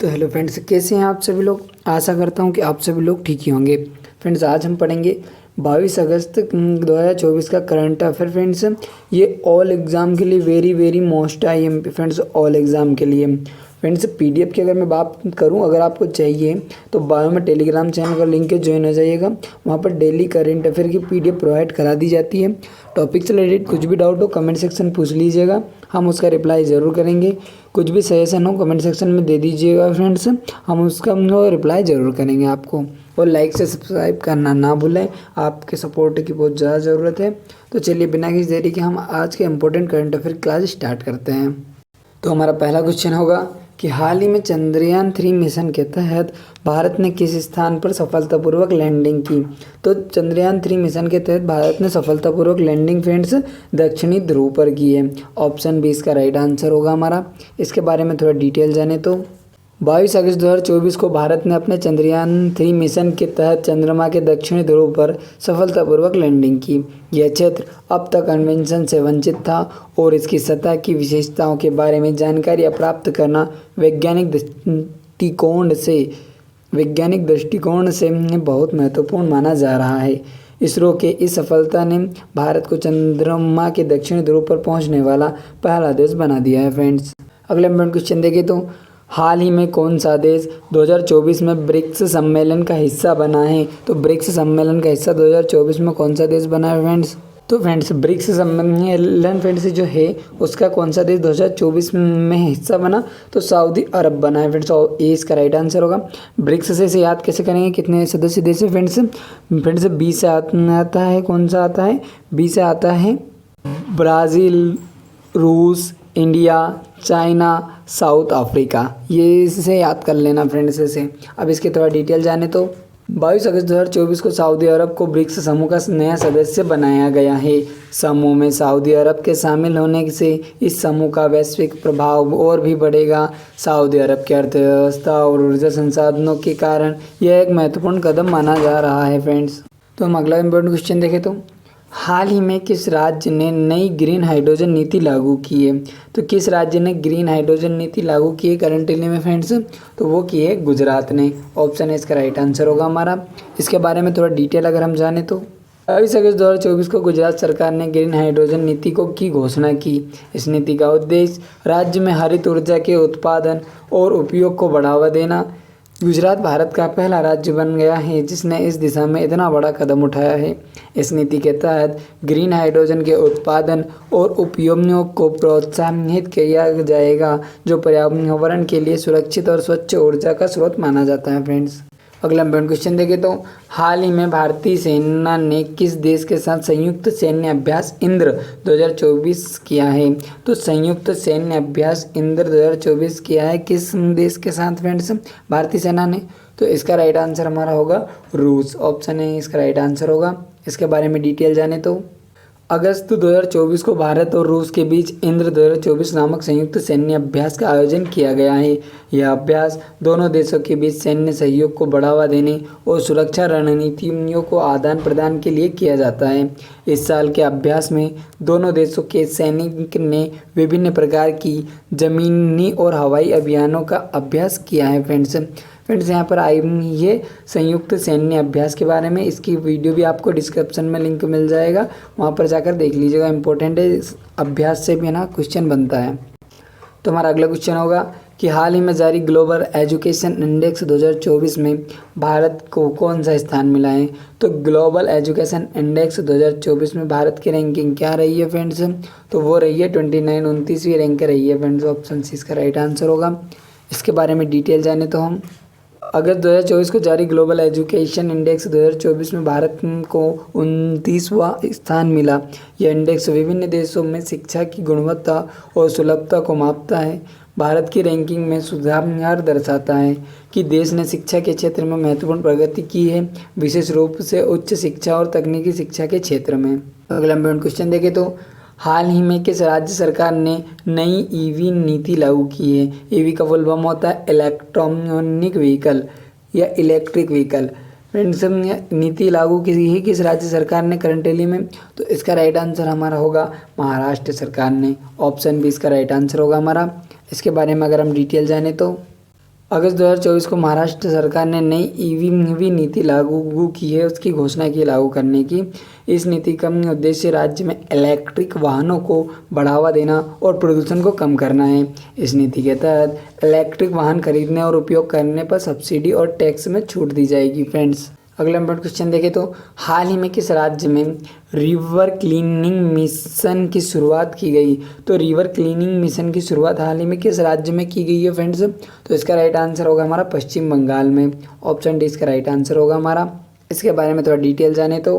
तो hello friends, कैसे हैं आप सभी लोग। आशा करता हूं कि आप सभी लोग ठीक ही होंगे। फ्रेंड्स, आज हम पढ़ेंगे 22 अगस्त 2024 का करंट अफेयर। फ्रेंड्स, ये ऑल एग्ज़ाम के लिए very very most IMP friends, all exam के लिए। फ्रेंड्स, PDF की अगर मैं बात करूं, अगर आपको चाहिए तो बायो में टेलीग्राम चैनल का लिंक है, ज्वाइन हो जाइएगा। वहां पर डेली करंट अफेयर की PDF प्रोवाइड करा दी जाती है। टॉपिक से रिलेटेड कुछ भी डाउट हो कमेंट सेक्शन पूछ लीजिएगा, हम उसका रिप्लाई ज़रूर करेंगे। कुछ भी सजेशन हो कमेंट सेक्शन में दे दीजिएगा फ्रेंड्स, हम उसका रिप्लाई ज़रूर करेंगे आपको। और लाइक से सब्सक्राइब करना ना भूलें, आपके सपोर्ट की बहुत ज़्यादा ज़रूरत है। तो चलिए बिना किसी देरी के हम आज के important current affair class start करते हैं। तो हमारा पहला क्वेश्चन होगा कि हाल ही में चंद्रयान 3 मिशन के तहत भारत ने किस स्थान पर सफलतापूर्वक लैंडिंग की। तो चंद्रयान 3 मिशन के तहत भारत ने सफलतापूर्वक लैंडिंग फ्रेंड्स दक्षिणी ध्रुव पर की है। ऑप्शन बी इसका राइट आंसर होगा हमारा। इसके बारे में थोड़ा डिटेल जाने तो 22 अगस्त 2024 को भारत ने अपने चंद्रयान 3 मिशन के तहत चंद्रमा के दक्षिणी ध्रुव पर सफलतापूर्वक लैंडिंग की। यह क्षेत्र अब तक अन्वेषण से वंचित था और इसकी सतह की विशेषताओं के बारे में जानकारी प्राप्त करना वैज्ञानिक दृष्टिकोण से बहुत महत्वपूर्ण माना जा रहा है। इसरो के इस सफलता ने भारत को चंद्रमा के दक्षिणी ध्रुव पर पहुंचने वाला पहला देश बना दिया है। फ्रेंड्स, अगले इम्पोर्टेंट क्वेश्चन देखें तो हाल ही में कौन सा देश 2024 में ब्रिक्स सम्मेलन का हिस्सा बना है। तो ब्रिक्स सम्मेलन का हिस्सा 2024 में कौन सा देश बना है फ्रेंड्स। तो फ्रेंड्स, ब्रिक्स सम्मेलन फ्रेंड्स जो है उसका कौन सा देश 2024 में हिस्सा बना, तो सऊदी अरब बना है फ्रेंड्स। और ये इसका राइट आंसर होगा। ब्रिक्स से इसे याद कैसे करेंगे, कितने सदस्य देश है फ्रेंड्स 20 से आता है। कौन सा आता है, 20 से आता है ब्राज़ील, रूस, इंडिया, चाइना, साउथ अफ्रीका। ये इसे याद कर लेना फ्रेंड्स इसे। अब इसके थोड़ा डिटेल जाने तो 22 अगस्त 2024 को सऊदी अरब को ब्रिक्स समूह का नया सदस्य बनाया गया है। समूह में सऊदी अरब के शामिल होने से इस समूह का वैश्विक प्रभाव और भी बढ़ेगा। सऊदी अरब की अर्थव्यवस्था और ऊर्जा संसाधनों के कारण यह एक महत्वपूर्ण कदम माना जा रहा है फ्रेंड्स। तो हम अगला इम्पोर्टेंट क्वेश्चन देखें तो हाल ही में किस राज्य ने नई ग्रीन हाइड्रोजन नीति लागू की है। तो किस राज्य ने ग्रीन हाइड्रोजन नीति लागू की है करंटली में फ्रेंड्स, तो वो की है गुजरात ने। ऑप्शन है इसका राइट आंसर होगा हमारा। इसके बारे में थोड़ा डिटेल अगर हम जाने तो 22 अगस्त 2024 को गुजरात सरकार ने ग्रीन हाइड्रोजन नीति की घोषणा की। इस नीति का उद्देश्य राज्य में हरित ऊर्जा के उत्पादन और उपयोग को बढ़ावा देना। गुजरात भारत का पहला राज्य बन गया है जिसने इस दिशा में इतना बड़ा कदम उठाया है। इस नीति के तहत ग्रीन हाइड्रोजन के उत्पादन और उपयोग को प्रोत्साहित किया जाएगा, जो पर्यावरण के लिए सुरक्षित और स्वच्छ ऊर्जा का स्रोत माना जाता है फ्रेंड्स। अगला इम्पोर्टेंट क्वेश्चन देखें तो हाल ही में भारतीय सेना ने किस देश के साथ संयुक्त सैन्य अभ्यास इंद्र 2024 किया है। तो संयुक्त सैन्य अभ्यास इंद्र 2024 किया है किस देश के साथ फ्रेंड्स, भारतीय सेना ने। तो इसका राइट आंसर हमारा होगा रूस। ऑप्शन है इसका राइट आंसर होगा। इसके बारे में डिटेल जाने तो अगस्त 2024 को भारत और रूस के बीच इंद्र 2024 नामक संयुक्त सैन्य अभ्यास का आयोजन किया गया है। यह अभ्यास दोनों देशों के बीच सैन्य सहयोग को बढ़ावा देने और सुरक्षा रणनीतियों को आदान प्रदान के लिए किया जाता है। इस साल के अभ्यास में दोनों देशों के सैनिक ने विभिन्न प्रकार की जमीनी और हवाई अभियानों का अभ्यास किया है फ्रेंड्स। यहाँ पर आई ये संयुक्त सैन्य अभ्यास के बारे में, इसकी वीडियो भी आपको डिस्क्रिप्शन में लिंक मिल जाएगा, वहाँ पर जाकर देख लीजिएगा। इंपॉर्टेंट है, इस अभ्यास से भी ना क्वेश्चन बनता है। तो हमारा अगला क्वेश्चन होगा कि हाल ही में जारी ग्लोबल एजुकेशन इंडेक्स 2024 में भारत को कौन सा स्थान मिला है। तो ग्लोबल एजुकेशन इंडेक्स 2024 में भारत की रैंकिंग क्या रही है फ्रेंड्स, तो वो रही है 29वीं रैंक रही है फ्रेंड्स। ऑप्शन सी इसका राइट आंसर होगा। इसके बारे में डिटेल जाने तो हम अगस्त 2024 को जारी ग्लोबल एजुकेशन इंडेक्स 2024 में भारत को 29वां स्थान मिला। यह इंडेक्स विभिन्न देशों में शिक्षा की गुणवत्ता और सुलभता को मापता है। भारत की रैंकिंग में सुधार दर्शाता है कि देश ने शिक्षा के क्षेत्र में महत्वपूर्ण प्रगति की है, विशेष रूप से उच्च शिक्षा और तकनीकी शिक्षा के क्षेत्र में। अगला इम्पोर्टेंट क्वेश्चन देखें तो हाल ही में किस राज्य सरकार ने नई EV नीति लागू की है। EV का फुल फॉर्म होता है इलेक्ट्रॉनिक व्हीकल या इलेक्ट्रिक व्हीकल। फ्रेंड्स, नीति लागू की है किस राज्य सरकार ने करंटली में, तो इसका राइट आंसर हमारा होगा महाराष्ट्र सरकार ने। ऑप्शन बी इसका राइट आंसर होगा हमारा। इसके बारे में अगर हम डिटेल जाने तो अगस्त 2024 को महाराष्ट्र सरकार ने नई ईवी नीति लागू की है, उसकी घोषणा की लागू करने की। इस नीति का उद्देश्य राज्य में इलेक्ट्रिक वाहनों को बढ़ावा देना और प्रदूषण को कम करना है। इस नीति के तहत इलेक्ट्रिक वाहन खरीदने और उपयोग करने पर सब्सिडी और टैक्स में छूट दी जाएगी। फ्रेंड्स, अगला इम्पोर्टेंट क्वेश्चन देखें तो हाल ही में किस राज्य में रिवर क्लीनिंग मिशन की शुरुआत की गई? तो रिवर क्लीनिंग मिशन की शुरुआत हाल ही में किस राज्य में की गई है फ्रेंड्स? तो इसका राइट आंसर होगा हमारा पश्चिम बंगाल में। ऑप्शन डी इसका राइट आंसर होगा हमारा। इसके बारे में थोड़ा डिटेल जाने तो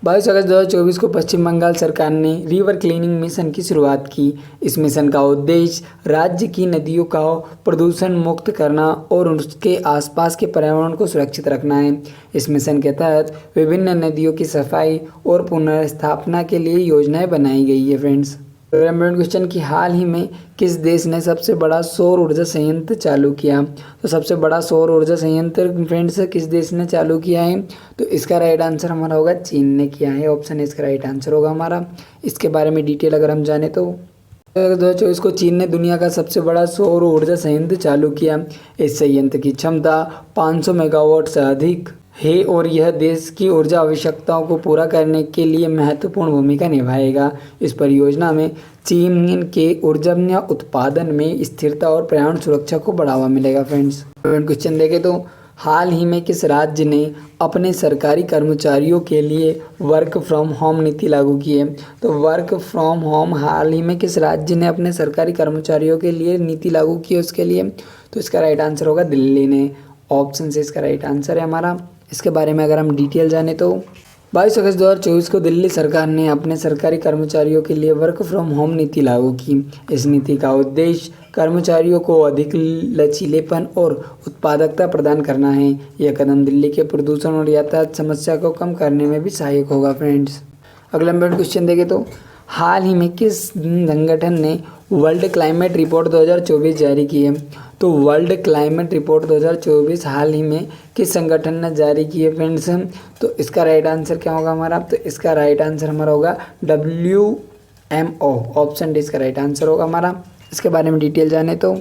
22 अगस्त 2024 को पश्चिम बंगाल सरकार ने रिवर क्लीनिंग मिशन की शुरुआत की। इस मिशन का उद्देश्य राज्य की नदियों का प्रदूषण मुक्त करना और उसके आसपास के पर्यावरण को सुरक्षित रखना है। इस मिशन के तहत विभिन्न नदियों की सफाई और पुनर्स्थापना के लिए योजनाएं बनाई गई है। फ्रेंड्स, क्वेश्चन कि हाल ही में किस देश ने सबसे बड़ा सौर ऊर्जा संयंत्र चालू किया? तो सबसे बड़ा सौर ऊर्जा संयंत्र फ्रेंड्स किस देश ने चालू किया है? तो इसका राइट आंसर हमारा होगा चीन ने किया है। ऑप्शन इसका राइट आंसर होगा हमारा। इसके बारे में डिटेल अगर हम जाने तो 2024 को चीन ने दुनिया का सबसे बड़ा सौर ऊर्जा संयंत्र चालू किया। इस संयंत्र की क्षमता 500 मेगावाट से अधिक है और यह देश की ऊर्जा आवश्यकताओं को पूरा करने के लिए महत्वपूर्ण भूमिका निभाएगा। इस परियोजना में चीन के ऊर्जा उत्पादन में स्थिरता और पर्यावरण सुरक्षा को बढ़ावा मिलेगा। फ्रेंड्स, क्वेश्चन देखें तो हाल ही में किस राज्य ने अपने सरकारी कर्मचारियों के लिए वर्क फ्रॉम होम नीति लागू की है? तो वर्क फ्रॉम होम हाल ही में किस राज्य ने अपने सरकारी कर्मचारियों के लिए नीति लागू की है उसके लिए? तो इसका राइट आंसर होगा दिल्ली ने। ऑप्शन से इसका राइट आंसर है हमारा। इसके बारे में अगर हम डिटेल जाने तो 22 अगस्त 2024 को दिल्ली सरकार ने अपने सरकारी कर्मचारियों के लिए वर्क फ्रॉम होम नीति लागू की। इस नीति का उद्देश्य कर्मचारियों को अधिक लचीलेपन और उत्पादकता प्रदान करना है। यह कदम दिल्ली के प्रदूषण और यातायात समस्या को कम करने में भी सहायक होगा। फ्रेंड्स, अगला इम्पोर्टेंट क्वेश्चन देखें तो हाल ही में किस संगठन ने वर्ल्ड क्लाइमेट रिपोर्ट 2024 जारी की है? तो वर्ल्ड क्लाइमेट रिपोर्ट 2024 हाल ही में किस संगठन ने जारी की है फ्रेंड्स? तो इसका राइट आंसर क्या होगा हमारा? तो इसका राइट आंसर हमारा होगा WMO। ऑप्शन डी इसका राइट आंसर होगा हमारा। इसके बारे में डिटेल जाने तो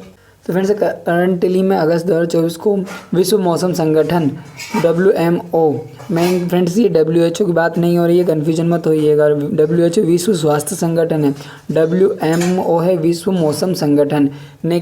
फ्रेंड्स करंटली में अगस्त 2024 को विश्व मौसम संगठन WMO में फ्रेंड्स ये WHO की बात नहीं हो रही है, कन्फ्यूजन मत होइएगा। WHO विश्व स्वास्थ्य संगठन है, WMO है विश्व मौसम संगठन ने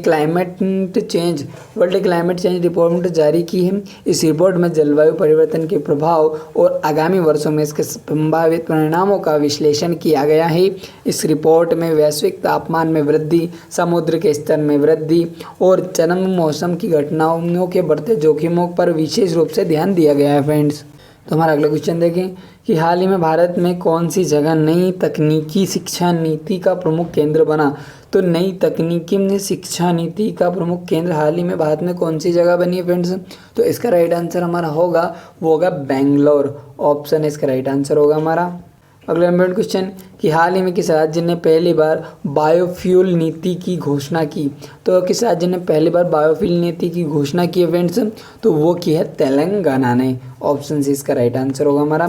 वर्ल्ड क्लाइमेट चेंज रिपोर्ट जारी की है। इस रिपोर्ट में जलवायु परिवर्तन के प्रभाव और आगामी वर्षों में इसके संभावित परिणामों का विश्लेषण किया गया है। इस रिपोर्ट में वैश्विक तापमान में वृद्धि, समुद्र के स्तर में वृद्धि और चरम मौसम की घटनाओं के बढ़ते जोखिमों पर विशेष रूप से ध्यान दिया गया है। फ्रेंड्स, तो हमारा अगला क्वेश्चन देखें कि हाल ही में भारत में कौन सी जगह नई तकनीकी शिक्षा नीति का प्रमुख केंद्र बना? तो नई तकनीकी शिक्षा नीति का प्रमुख केंद्र हाल ही में भारत में कौन सी जगह बनी है फ्रेंड्स? तो इसका राइट आंसर हमारा होगा वो होगा बेंगलोर। ऑप्शन इसका राइट आंसर होगा हमारा। अगला इम्पोर्टेंट क्वेश्चन कि हाल ही में किस राज्य ने पहली बार बायोफ्यूल नीति की घोषणा की? तो किस राज्य ने पहली बार बायोफ्यूल नीति की घोषणा की है फ्रेंड्स? तो वो की है तेलंगाना ने। ऑप्शन सी इसका राइट आंसर होगा हमारा।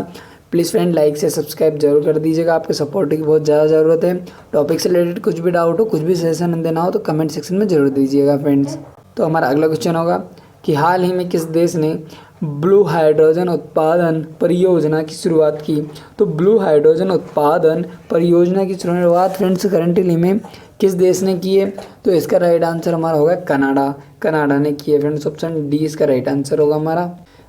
प्लीज़ फ्रेंड लाइक से सब्सक्राइब जरूर कर दीजिएगा, आपके सपोर्ट की बहुत ज़्यादा ज़रूरत है। टॉपिक से रिलेटेड कुछ भी डाउट हो, कुछ भी सजेशन देना हो तो कमेंट सेक्शन में जरूर दीजिएगा फ्रेंड्स। तो हमारा अगला क्वेश्चन होगा कि हाल ही में किस देश ने ब्लू हाइड्रोजन उत्पादन परियोजना की शुरुआत की? तो ब्लू हाइड्रोजन उत्पादन परियोजना की शुरुआत फ्रेंड्स करंटली में किस देश ने की है? तो इसका राइट आंसर हमारा होगा कनाडा ने की है फ्रेंड्स। ऑप्शन डी इसका राइट आंसर होगा हमारा।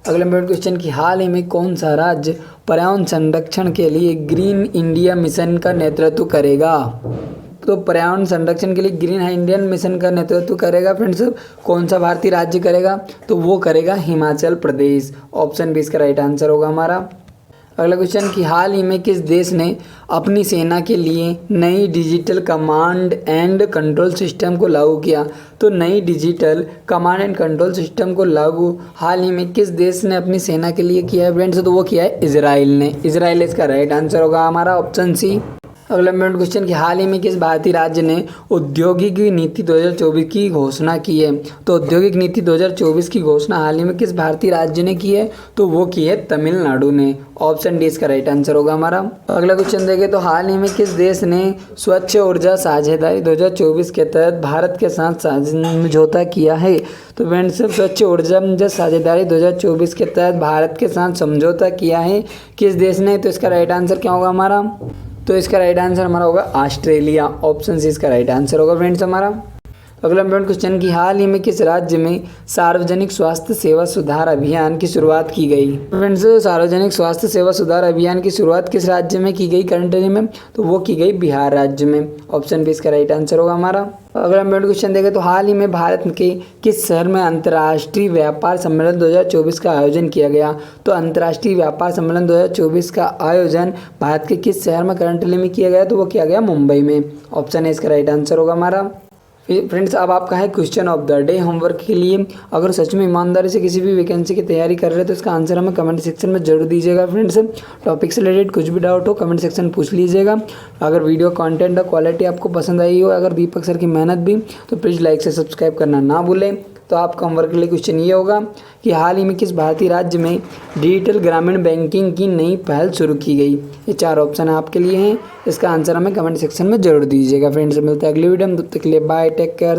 अगला इम्पोर्टेंट क्वेश्चन कि हाल ही में कौन सा राज्य पर्यावरण संरक्षण के लिए ग्रीन इंडिया मिशन का नेतृत्व करेगा? तो पर्यावरण संरक्षण के लिए ग्रीन इंडियन मिशन का नेतृत्व करेगा फ्रेंड्स कौन सा भारतीय राज्य करेगा? तो वो करेगा हिमाचल प्रदेश। ऑप्शन बी इसका राइट आंसर होगा हमारा। अगला क्वेश्चन कि हाल ही में किस देश ने अपनी सेना के लिए नई digital command and control system को लागू किया? तो नई digital command and control system को लागू हाल ही में किस देश ने अपनी सेना के लिए किया है फ्रेंड्स? तो वो किया है इजराइल ने। इजराइल इसका राइट आंसर होगा हमारा। Option C. अगला इम्पोर्टेंट क्वेश्चन कि हाल ही में किस भारतीय राज्य ने औद्योगिक नीति 2024 की घोषणा की है। तो औद्योगिक नीति 2024 की घोषणा हाल ही में किस भारतीय राज्य ने की है, तो वो की है तमिलनाडु ने। ऑप्शन डी इसका राइट आंसर होगा हमारा। अगला क्वेश्चन देखें तो हाल ही में किस देश ने स्वच्छ ऊर्जा साझेदारी 2024 के तहत भारत के साथ समझौता किया है। तो फ्रेंड्स स्वच्छ ऊर्जा साझेदारी 2024 के तहत भारत के साथ समझौता किया है किस देश ने, तो इसका राइट आंसर क्या होगा हमारा, तो इसका राइट आंसर हमारा होगा ऑस्ट्रेलिया। ऑप्शन सी इसका राइट आंसर होगा फ्रेंड्स हमारा। अगला इम्पोर्टेंट क्वेश्चन कि हाल ही में किस राज्य में सार्वजनिक स्वास्थ्य सेवा सुधार अभियान की शुरुआत की गई। फ्रेंड्स सार्वजनिक स्वास्थ्य सेवा सुधार अभियान की शुरुआत किस राज्य में की गई कंट्री में, तो वो की गई बिहार राज्य में। ऑप्शन बी इसका राइट आंसर होगा हमारा। अगला इम्पोर्टेंट क्वेश्चन देखें तो हाल ही में भारत के किस शहर में अंतर्राष्ट्रीय व्यापार सम्मेलन 2024 का आयोजन किया गया। तो अंतर्राष्ट्रीय व्यापार सम्मेलन 2024 का आयोजन भारत के किस शहर में करंटली में किया गया, तो वो किया गया मुंबई में। ऑप्शन ए इसका राइट आंसर होगा हमारा। फ्रेंड्स अब आपका है question of the day homework के लिए। अगर सच में ईमानदारी से किसी भी वैकेंसी की तैयारी कर रहे हैं तो इसका आंसर हमें कमेंट सेक्शन में जरूर दीजिएगा। फ्रेंड्स टॉपिक से रिलेटेड कुछ भी डाउट हो कमेंट सेक्शन में पूछ लीजिएगा। अगर वीडियो कंटेंट और क्वालिटी आपको पसंद आई हो, अगर दीपक सर की मेहनत भी, तो प्लीज़ लाइक से सब्सक्राइब करना ना भूलें। तो आपका होमवर्क के लिए क्वेश्चन ये होगा कि हाल ही में किस भारतीय राज्य में डिजिटल ग्रामीण बैंकिंग की नई पहल शुरू की गई। ये 4 ऑप्शन आपके लिए हैं, इसका आंसर हमें कमेंट सेक्शन में जरूर दीजिएगा। फ्रेंड्स मिलते हैं अगली वीडियो में, तब तक के लिए बाय, टेक केयर।